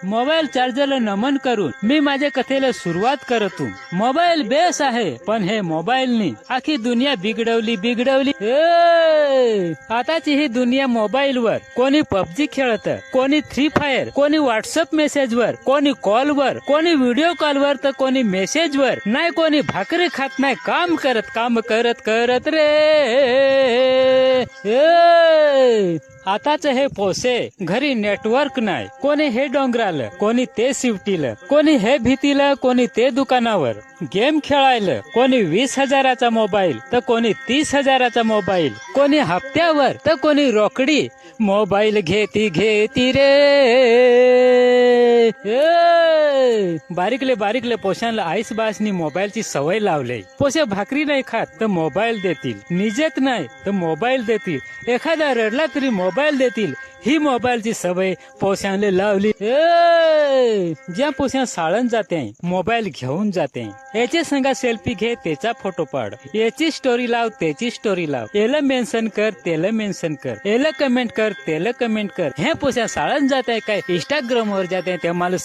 Mobile चार्जरला नमन करून मी माझ्या कथेला सुरुवात करतो. मोबाईल बेस आहे, पण हे मोबाईलनी आखी दुनिया बिघडवली. आताची ही दुनिया मोबाईलवर कोणी पबजी खेळत, कोणी फ्री फायर, कोणी व्हॉट्सअप मेसेजवर, कोणी कॉलवर, कोणी व्हिडिओ कॉलवर, तर कोणी मेसेजवर. नाही कोणी भाकरी खात नाही, काम करत रे. आताच हे पोसे घरी नेटवर्क नाही. कोणी हे डोंगराला, कोणी ते शिवटीला, कोणी हे भीतीला, कोणी ते दुकानावर गेम खेळायला. कोणी 20,000चा मोबाईल तर कोणी 30,000चा मोबाईल, कोणी हप्त्यावर तर कोणी रोकडी. मोबाईल घेती रे. बारीकले पोशांना आईस बासनी मोबाईलची सवय लावली. पोसे भाकरी नाही खात तर मोबाईल देतील, निजेत नाही तर मोबाईल देतील, एखादा रडला तरी मोबाईल देतील. ही मोबाईलची सवय पोशांना लावली. ज्या पोशां साळण जाते मोबाईल घेऊन जाते. याचे संगा सेल्फी घे, त्याचा फोटो पाड, याची स्टोरी लाव, त्याची स्टोरी लाव, याला मेन्शन कर, त्याला मेन्शन कर, याला कमेंट कर, त्याला कमेंट कर. हे पोशां साळण जाते काय इंस्टाग्राम वर जाते ते मला